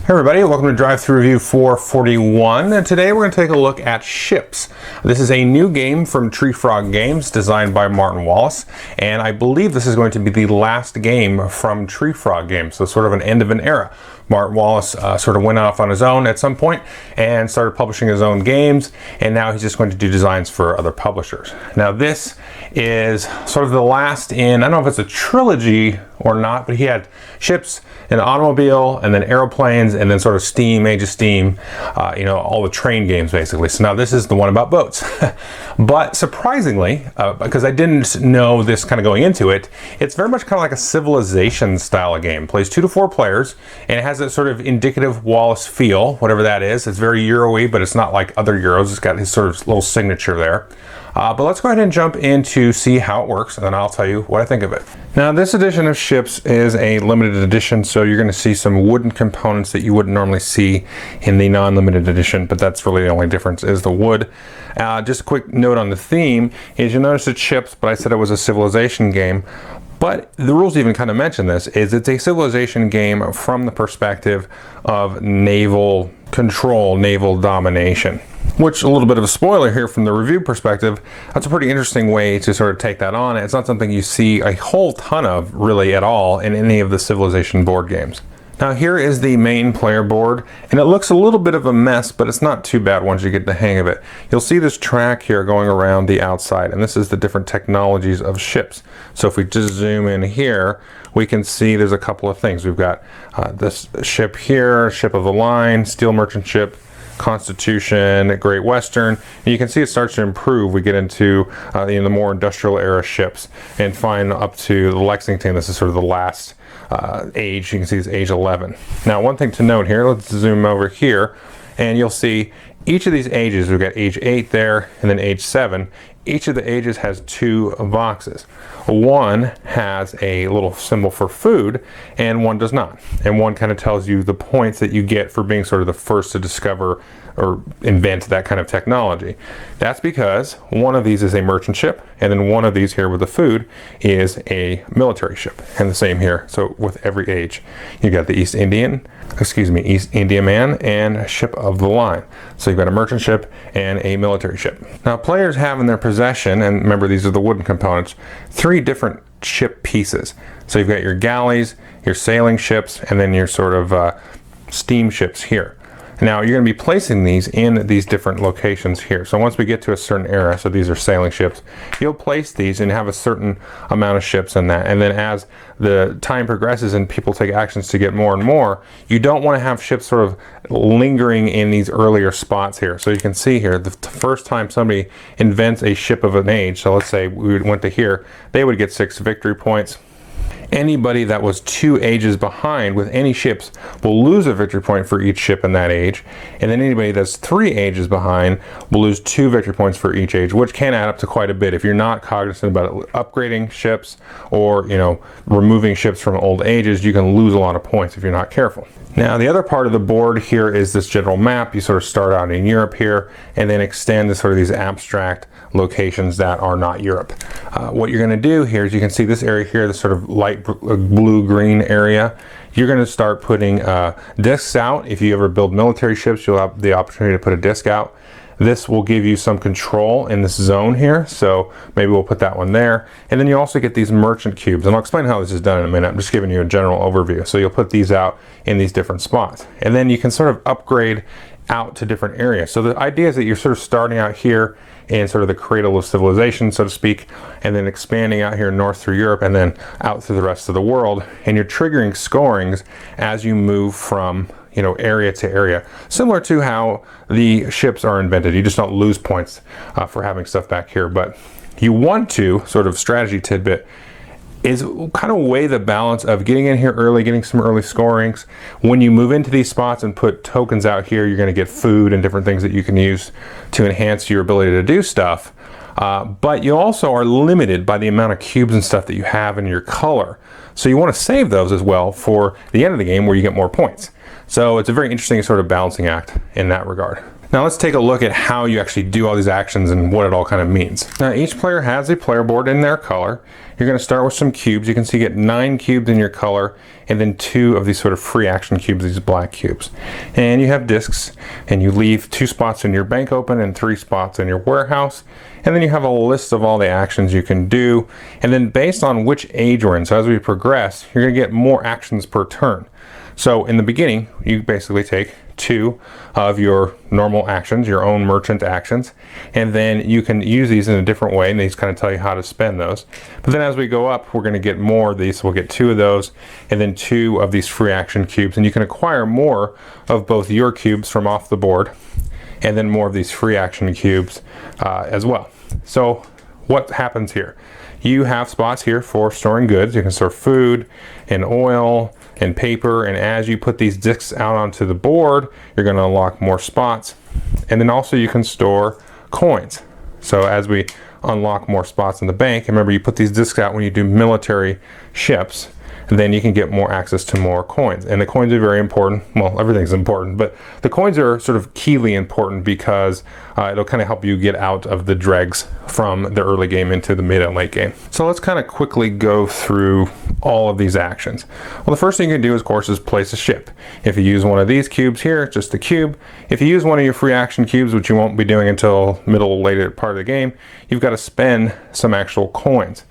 Hey everybody, welcome to Drive Through Review 441, and today we're going to take a look at ships. This is a new game from Tree Frog Games designed by Martin Wallace, and I believe this is going to be the last game from Tree Frog Games, so sort of an end of an era. Martin Wallace sort of went off on his own at some point and started publishing his own games, and now he's just going to do designs for other publishers. Now this is sort of the last in, I don't know if it's a trilogy or not, but he had ships, an automobile, and then airplanes, and then sort of Steam, Age of Steam, all the train games basically. So now this is the one about boats. But surprisingly, because I didn't know this kind of going into it, it's very much kind of like a Civilization style of game. It plays 2 to 4 players, and it has that sort of indicative Wallace feel, whatever that is. It's very Euro-y, but it's not like other Euros. It's got his sort of little signature there. But let's go ahead and jump in to see how it works, and then I'll tell you what I think of it. Now, this edition of ships is a limited edition, so you're going to see some wooden components that you wouldn't normally see in the non-limited edition, but that's really the only difference is the wood. Just a quick note on the theme is you'll notice it's ships, but I said it was a Civilization game. But the rules even kind of mention this, is it's a Civilization game from the perspective of naval control, naval domination. Which, a little bit of a spoiler here from the review perspective, that's a pretty interesting way to sort of take that on. It's not something you see a whole ton of, really, at all in any of the Civilization board games. Now here is the main player board, and it looks a little bit of a mess, but it's not too bad once you get the hang of it. You'll see this track here going around the outside, and this is the different technologies of ships. So if we just zoom in here, we can see there's a couple of things. We've got this ship here, ship of the line, steel merchant ship, Constitution, Great Western, and you can see it starts to improve. We get into the more industrial era ships and find up to the Lexington. This is sort of the last age. You can see it's age 11. Now, one thing to note here, let's zoom over here, and you'll see each of these ages. We've got age 8 there, and then age 7. Each of the ages has 2 boxes. One has a little symbol for food, and one does not. And one kind of tells you the points that you get for being sort of the first to discover or invent that kind of technology. That's because one of these is a merchant ship, and then one of these here with the food is a military ship. And the same here. So with every age, you got the East India Man and ship of the line. So you've got a merchant ship and a military ship. Now players have in their possession, and remember these are the wooden components, 3 different ship pieces. So you've got your galleys, your sailing ships, and then your sort of steamships here. Now you're going to be placing these in these different locations here. So once we get to a certain era, so these are sailing ships, you'll place these and have a certain amount of ships in that. And then as the time progresses and people take actions to get more and more, you don't want to have ships sort of lingering in these earlier spots here. So you can see here, the first time somebody invents a ship of an age, so let's say we went to here, they would get 6 victory points. Anybody that was 2 ages behind with any ships will lose a victory point for each ship in that age, and then anybody that's 3 ages behind will lose 2 victory points for each age, which can add up to quite a bit if you're not cognizant about upgrading ships or removing ships from old ages. You can lose a lot of points if you're not careful. Now the other part of the board here is this general map. You sort of start out in Europe here and then extend to sort of these abstract locations that are not Europe. What you're going to do here is you can see this area here, this sort of light blue-green area. You're going to start putting discs out. If you ever build military ships, you'll have the opportunity to put a disc out. This will give you some control in this zone here, so maybe we'll put that one there. And then you also get these merchant cubes, and I'll explain how this is done in a minute. I'm just giving you a general overview. So you'll put these out in these different spots. And then you can sort of upgrade out to different areas. So the idea is that you're sort of starting out here in sort of the cradle of civilization, so to speak, and then expanding out here north through Europe and then out through the rest of the world. And you're triggering scorings as you move from area to area, similar to how the ships are invented. You just don't lose points for having stuff back here, but you want to, sort of strategy tidbit, is kind of weigh the balance of getting in here early, getting some early scorings. When you move into these spots and put tokens out here, you're going to get food and different things that you can use to enhance your ability to do stuff. But you also are limited by the amount of cubes and stuff that you have in your color. So you want to save those as well for the end of the game where you get more points. So it's a very interesting sort of balancing act in that regard. Now let's take a look at how you actually do all these actions and what it all kind of means. Now each player has a player board in their color. You're going to start with some cubes. You can see you get 9 cubes in your color and then 2 of these sort of free action cubes, these black cubes. And you have discs and you leave 2 spots in your bank open and 3 spots in your warehouse. And then you have a list of all the actions you can do. And then based on which age we're in, so as we progress, you're going to get more actions per turn. So in the beginning, you basically take 2 of your normal actions, your own merchant actions, and then you can use these in a different way, and these kind of tell you how to spend those. But then as we go up, we're going to get more of these, so we'll get 2 of those, and then 2 of these free action cubes, and you can acquire more of both your cubes from off the board, and then more of these free action cubes as well. So what happens here? You have spots here for storing goods. You can store food and oil and paper, and as you put these discs out onto the board, you're going to unlock more spots. And then also you can store coins. So as we unlock more spots in the bank, remember you put these discs out when you do military ships, and then you can get more access to more coins. And the coins are very important. Well, everything's important, but the coins are sort of keyly important because it'll kind of help you get out of the dregs from the early game into the mid and late game. So let's kind of quickly go through all of these actions. Well, the first thing you can do, of course, is place a ship. If you use one of these cubes here, just a cube. If you use one of your free action cubes, which you won't be doing until middle or later part of the game, you've got to spend some actual coins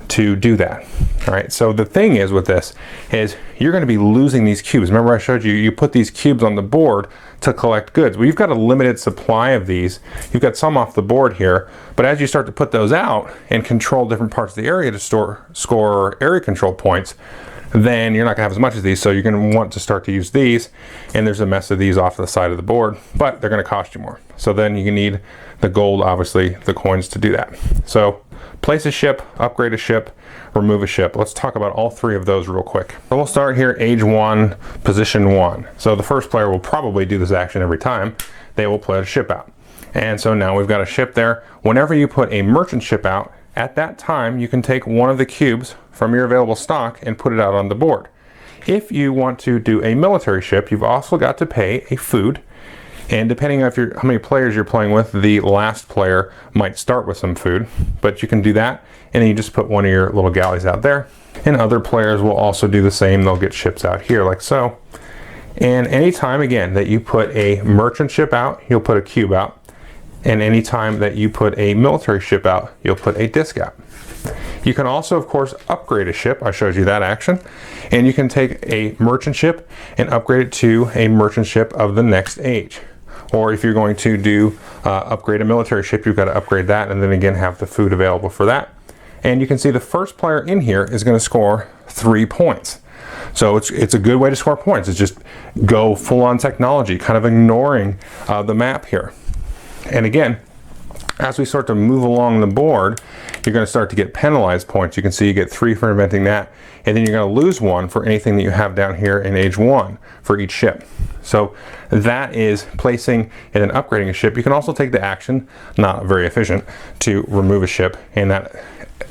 to do that. All right, so the thing is with this is you're going to be losing these cubes. Remember I showed you, you put these cubes on the board to collect goods. Well, you've got a limited supply of these. You've got some off the board here, but as you start to put those out and control different parts of the area to score area control points, then you're not going to have as much of these, so you're going to want to start to use these, and there's a mess of these off the side of the board, but they're going to cost you more. So then you need the gold, obviously, the coins to do that. So place a ship, upgrade a ship, remove a ship. Let's talk about all 3 of those real quick. So we'll start here, age 1, position 1. So the first player will probably do this action every time. They will play a ship out. And so now we've got a ship there. Whenever you put a merchant ship out, at that time you can take one of the cubes from your available stock and put it out on the board. If you want to do a military ship, you've also got to pay a food. And depending on how many players you're playing with, the last player might start with some food, but you can do that, and then you just put one of your little galleys out there. And other players will also do the same. They'll get ships out here like so. And anytime, again, that you put a merchant ship out, you'll put a cube out. And anytime that you put a military ship out, you'll put a disc out. You can also, of course, upgrade a ship. I showed you that action. And you can take a merchant ship and upgrade it to a merchant ship of the next age. Or if you're going to do upgrade a military ship, you've got to upgrade that and then again have the food available for that. And you can see the first player in here is going to score 3 points. So it's a good way to score points. It's just go full on technology, kind of ignoring the map here. And again, as we start to move along the board, you're going to start to get penalized points. You can see you get 3 for inventing that, and then you're going to lose 1 for anything that you have down here in age 1 for each ship. So that is placing and then upgrading a ship. You can also take the action, not very efficient, to remove a ship, and that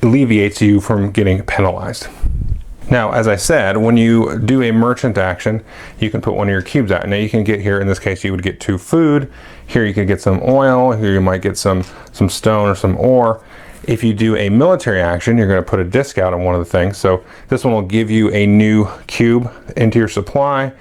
alleviates you from getting penalized. Now, as I said, when you do a merchant action, you can put one of your cubes out. Now you can get here, in this case, you would get 2 food. Here you could get some oil. Here you might get some stone or some ore. If you do a military action, you're going to put a disc out on one of the things. So this one will give you a new cube into your supply.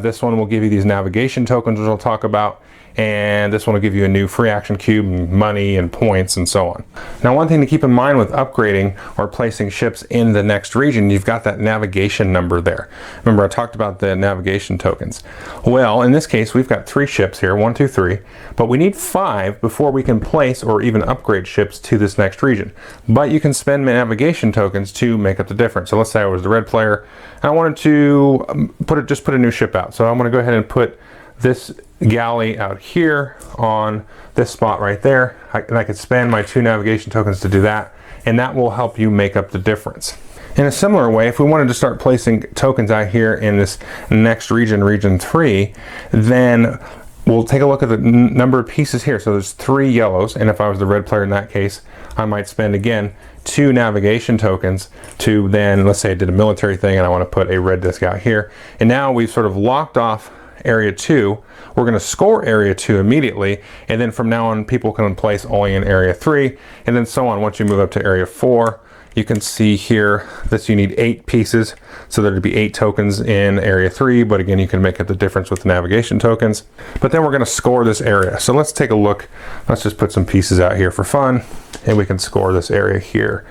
This one will give you these navigation tokens, which we'll talk about. And this one will give you a new free action cube, and money and points and so on. Now, one thing to keep in mind with upgrading or placing ships in the next region, you've got that navigation number there. Remember I talked about the navigation tokens. Well, in this case, we've got 3 ships here, 1, 2, 3, but we need 5 before we can place or even upgrade ships to this next region. But you can spend navigation tokens to make up the difference. So let's say I was the red player and I wanted to just put a new ship out. So I'm going to go ahead and put this galley out here on this spot right there, and I could spend my 2 navigation tokens to do that, and that will help you make up the difference. In a similar way, if we wanted to start placing tokens out here in this next region, region 3, then we'll take a look at the number of pieces here. So there's 3 yellows, and if I was the red player in that case, I might spend again 2 navigation tokens to then, let's say I did a military thing and I want to put a red disc out here, and now we've sort of locked off area 2, we're going to score area 2 immediately, and then from now on people can place only in area 3, and then so on. Once you move up to area 4, you can see here that you need 8 pieces, so there'd be 8 tokens in area 3, but again you can make up the difference with the navigation tokens. But then we're going to score this area. So let's take a look. Let's just put some pieces out here for fun, and we can score this area here.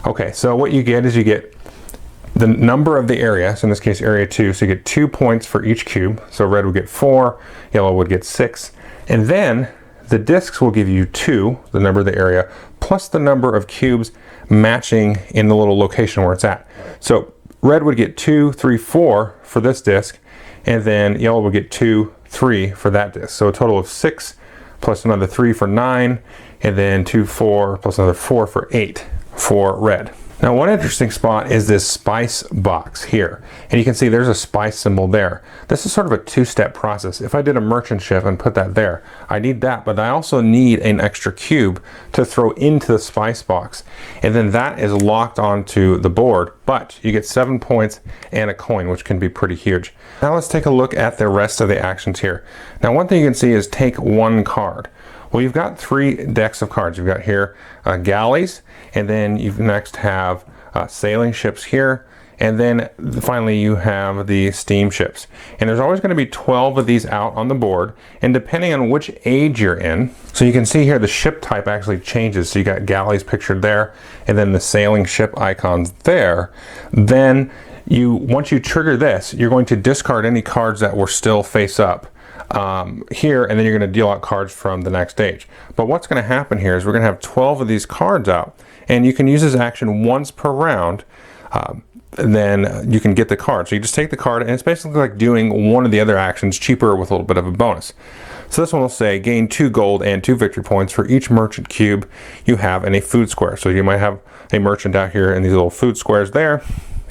Okay, so what you get is you get the number of the area, so in this case area 2, so you get 2 points for each cube. So red would get 4, yellow would get 6, and then the discs will give you 2, the number of the area, plus the number of cubes matching in the little location where it's at. So red would get 2, 3, 4 for this disc, and then yellow would get 2, 3 for that disc. So a total of 6 plus another 3 for 9, and then 2, 4 plus another 4 for 8 for red. Now one interesting spot is this spice box here, and you can see there's a spice symbol there. This is sort of a two-step process. If I did a merchant ship and put that there, I need that, but I also need an extra cube to throw into the spice box, and then that is locked onto the board, but you get 7 points and a coin, which can be pretty huge. Now let's take a look at the rest of the actions here. Now one thing you can see is take one card. Well, you've got 3 decks of cards. You've got here galleys, and then you next have sailing ships here, and then finally you have the steamships. And there's always going to be 12 of these out on the board, and depending on which age you're in, so you can see here the ship type actually changes. So you got galleys pictured there, and then the sailing ship icons there. Then once you trigger this, you're going to discard any cards that were still face up here, and then you're going to deal out cards from the next stage. But what's going to happen here is we're going to have 12 of these cards out, and you can use this action once per round, and then you can get the card. So you just take the card, and it's basically like doing one of the other actions cheaper with a little bit of a bonus. So this one will say gain 2 gold and 2 victory points for each merchant cube you have in a food square. So you might have a merchant out here in these little food squares there,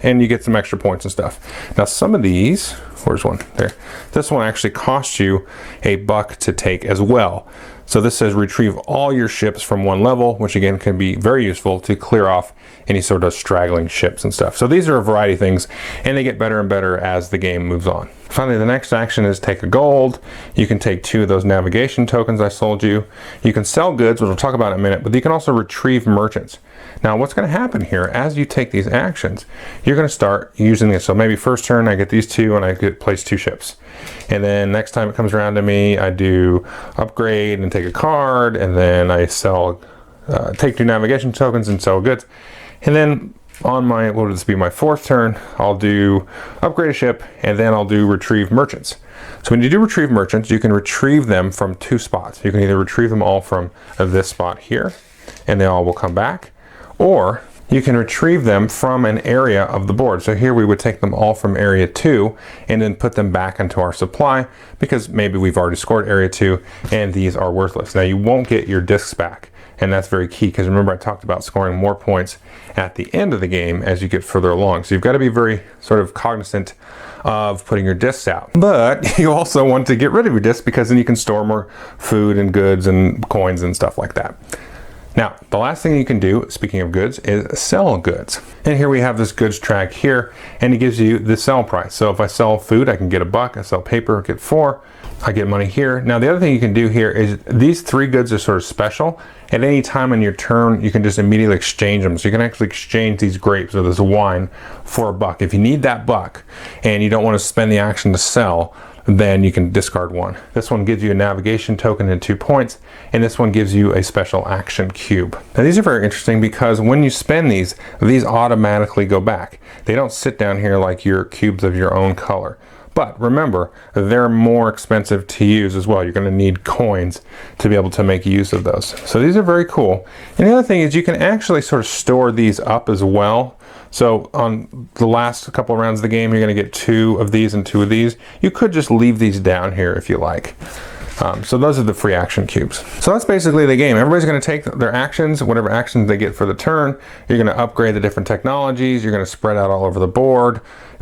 and you get some extra points and stuff. Now some of these, where's one? There. This one actually costs you $1 to take as well. So this says retrieve all your ships from one level, which again can be very useful to clear off any sort of straggling ships and stuff. So these are a variety of things, and they get better and better as the game moves on. Finally, the next action is take a gold. You can take 2 of those navigation tokens I sold you. You can sell goods, which we'll talk about in a minute, but you can also retrieve merchants. Now what's going to happen here, as you take these actions, you're going to start using this. So maybe first turn I get these 2 and I place 2 ships. And then next time it comes around to me, I do upgrade and take a card, and then I sell, take 2 navigation tokens and sell goods. And then on my, what would this be, my 4th turn, I'll do upgrade a ship, and then I'll do retrieve merchants. So when you do retrieve merchants, you can retrieve them from 2 spots. You can either retrieve them all from this spot here, and they all will come back, or you can retrieve them from an area of the board. So here we would take them all from area 2 and then put them back into our supply, because maybe we've already scored area 2 and these are worthless. Now you won't get your discs back, and that's very key, because remember I talked about scoring more points at the end of the game as you get further along. So you've got to be very sort of cognizant of putting your discs out. But you also want to get rid of your discs, because then you can store more food and goods and coins and stuff like that. Now, the last thing you can do, speaking of goods, is sell goods. And here we have this goods track here, and it gives you the sell price. So if I sell food, I can get $1. I sell paper, I get 4. I get money here. Now, the other thing you can do here is these 3 goods are sort of special. At any time on your turn, you can just immediately exchange them. So you can actually exchange these grapes or this wine for $1. If you need that $1 and you don't want to spend the action to sell, then you can discard 1. This one gives you a navigation token and 2 points, and this one gives you a special action cube. Now these are very interesting, because when you spend these automatically go back. They don't sit down here like your cubes of your own color. But remember, they're more expensive to use as well. You're going to need coins to be able to make use of those. So these are very cool. And the other thing is you can actually sort of store these up as well. So on the last couple of rounds of the game, you're going to get 2 of these and 2 of these. You could just leave these down here if you like. So those are the free action cubes. So that's basically the game. Everybody's going to take their actions, whatever actions they get for the turn. You're going to upgrade the different technologies. You're going to spread out all over the board,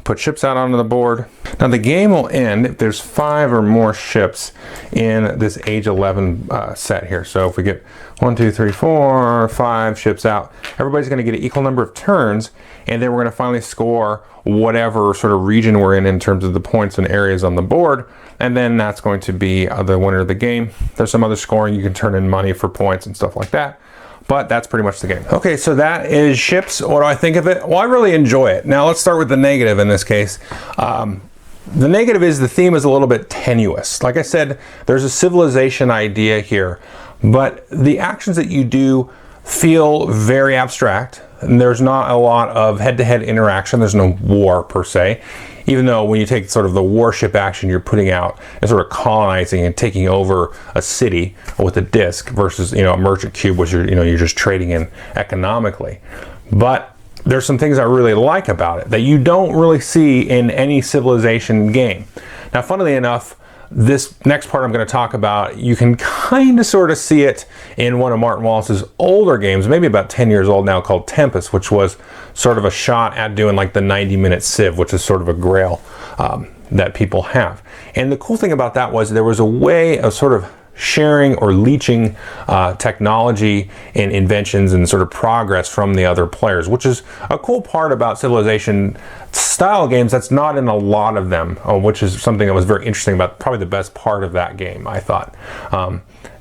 put ships out onto the board. Now the game will end if there's 5 or more ships in this age 11 set here. So if we get 1, 2, 3, 4, 5 ships out, everybody's going to get an equal number of turns, and then we're going to finally score whatever sort of region we're in terms of the points and areas on the board, and then that's going to be the winner of the game. There's some other scoring. You can turn in money for points and stuff like that. But that's pretty much the game. Okay, so that is ships. What do I think of it? Well, I really enjoy it. Now let's start with the negative in this case. The negative is the theme is a little bit tenuous. Like I said, there's a civilization idea here, but the actions that you do feel very abstract, and there's not a lot of head-to-head interaction. There's no war per se, even though when you take sort of the warship action you're putting out and sort of colonizing and taking over a city with a disc versus, you know, a merchant cube, which you're just trading in economically. But there's some things I really like about it that you don't really see in any civilization game. Now, funnily enough, this next part I'm going to talk about, you can kind of sort of see it in one of Martin Wallace's older games, maybe about 10 years old now, called Tempest, which was sort of a shot at doing like the 90-minute civ, which is sort of a grail that people have. And the cool thing about that was there was a way of sort of sharing or leeching technology and inventions and sort of progress from the other players, which is a cool part about civilization style games that's not in a lot of them, which is something that was very interesting about, probably the best part of that game, I thought.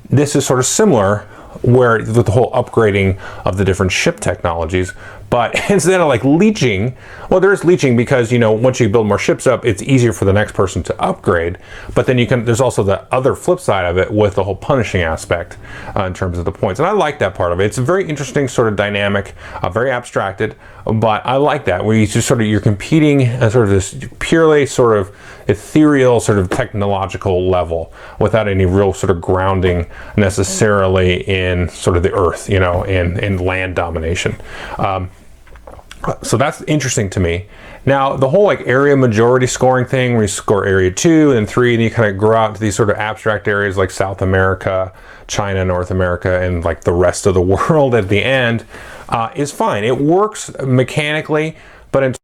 This is sort of similar, where with the whole upgrading of the different ship technologies, but instead of like leeching, well, there is leeching because, you know, once you build more ships up, it's easier for the next person to upgrade. But then there's also the other flip side of it with the whole punishing aspect in terms of the points. And I like that part of it. It's a very interesting sort of dynamic, very abstracted, but I like that where you just sort of, you're competing at sort of this purely sort of ethereal sort of technological level without any real sort of grounding necessarily in sort of the earth, you know, in land domination. So that's interesting to me. Now, the whole like area majority scoring thing, where you score area 2 and 3, and you kind of grow out to these sort of abstract areas like South America, China, North America, and like the rest of the world at the end, is fine. It works mechanically, but in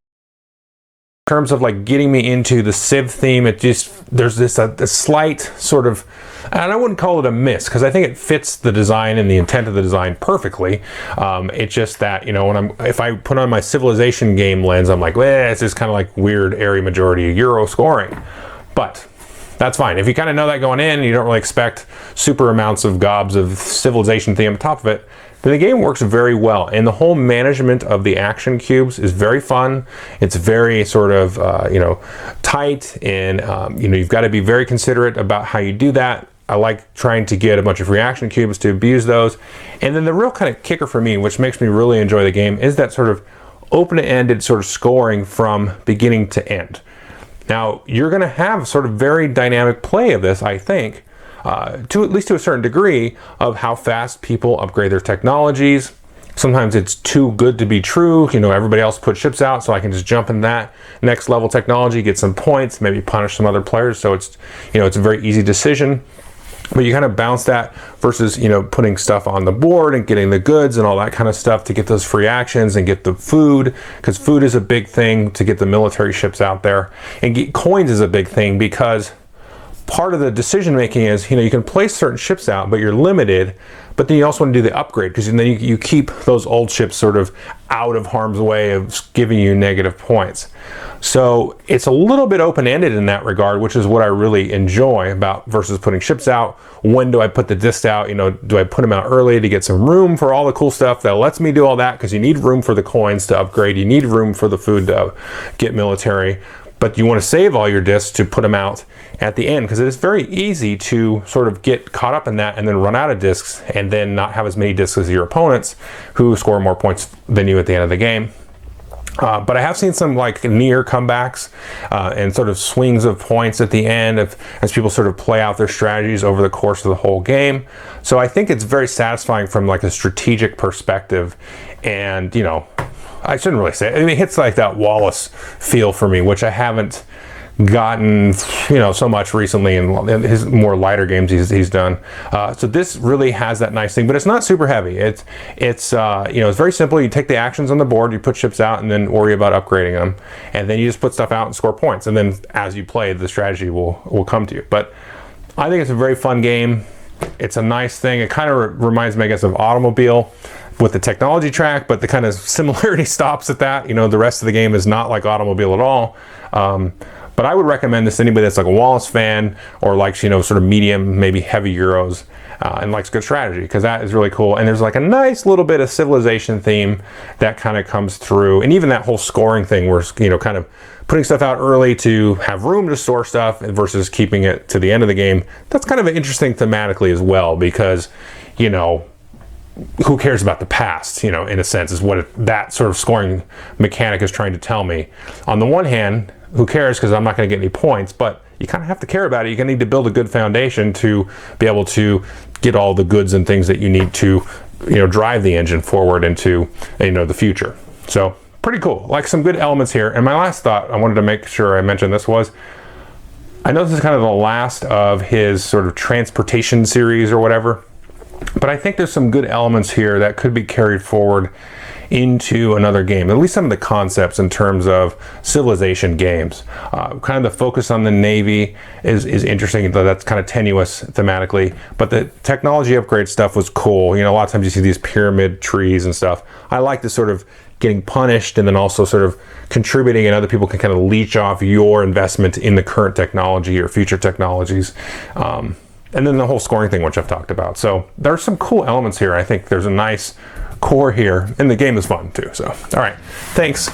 terms of like getting me into the Civ theme, it just, there's this a slight sort of, and I wouldn't call it a miss because I think it fits the design and the intent of the design perfectly. It's just that, you know, if I put on my civilization game lens, I'm like, well, it's just kind of like weird area majority Euro scoring, but that's fine. If you kind of know that going in and you don't really expect super amounts of gobs of civilization theme on top of it, then the game works very well. And the whole management of the action cubes is very fun. It's very sort of, you know, tight, and, you know, you've got to be very considerate about how you do that. I like trying to get a bunch of reaction cubes to abuse those. And then the real kind of kicker for me, which makes me really enjoy the game, is that sort of open-ended sort of scoring from beginning to end. Now, you're going to have sort of very dynamic play of this, I think, to at least to a certain degree, of how fast people upgrade their technologies. Sometimes it's too good to be true. You know, everybody else put ships out, so I can just jump in that next level technology, get some points, maybe punish some other players. So it's, you know, it's a very easy decision. But you kind of bounce that versus, you know, putting stuff on the board and getting the goods and all that kind of stuff to get those free actions and get the food, because food is a big thing to get the military ships out there. And get coins is a big thing because part of the decision making is, you know, you can place certain ships out, but you're limited. But then you also want to do the upgrade, because then you keep those old ships sort of out of harm's way of giving you negative points. So it's a little bit open-ended in that regard, which is what I really enjoy about versus putting ships out. When do I put the disc out? You know, do I put them out early to get some room for all the cool stuff that lets me do all that? Because you need room for the coins to upgrade. You need room for the food to get military. But you want to save all your discs to put them out at the end, because it is very easy to sort of get caught up in that and then run out of discs and then not have as many discs as your opponents who score more points than you at the end of the game. But I have seen some like near comebacks and sort of swings of points at the end as people sort of play out their strategies over the course of the whole game. So I think it's very satisfying from like a strategic perspective. And, you know, I shouldn't really say it. I mean, it hits like that Wallace feel for me, which I haven't gotten, you know, so much recently in his more lighter games he's done. So this really has that nice thing, but it's not super heavy. It's you know, it's very simple. You take the actions on the board, you put ships out, and then worry about upgrading them, and then you just put stuff out and score points, and then as you play, the strategy will come to you. But I think it's a very fun game. It's a nice thing. It kind of reminds me, I guess, of Automobile with the technology track, but the kind of similarity stops at that. You know, the rest of the game is not like Automobile at all. But I would recommend this to anybody that's like a Wallace fan or likes, you know, sort of medium, maybe heavy Euros, and likes good strategy, because that is really cool. And there's like a nice little bit of civilization theme that kind of comes through. And even that whole scoring thing where, you know, kind of putting stuff out early to have room to store stuff versus keeping it to the end of the game. That's kind of interesting thematically as well, because, you know, who cares about the past, you know, in a sense, is what that sort of scoring mechanic is trying to tell me. On the one hand, who cares, because I'm not going to get any points, but you kind of have to care about it. You're going to need to build a good foundation to be able to get all the goods and things that you need to, you know, drive the engine forward into, you know, the future. So pretty cool, like some good elements here. And my last thought, I wanted to make sure I mentioned this, was I know this is kind of the last of his sort of transportation series or whatever, but I think there's some good elements here that could be carried forward into another game. At least some of the concepts in terms of civilization games. Kind of the focus on the Navy is interesting, though that's kind of tenuous thematically. But the technology upgrade stuff was cool. You know, a lot of times you see these pyramid trees and stuff. I like the sort of getting punished and then also sort of contributing, and other people can kind of leech off your investment in the current technology or future technologies. And then the whole scoring thing, which I've talked about. So there's some cool elements here. I think there's a nice core here, and the game is fun too. So, all right, thanks.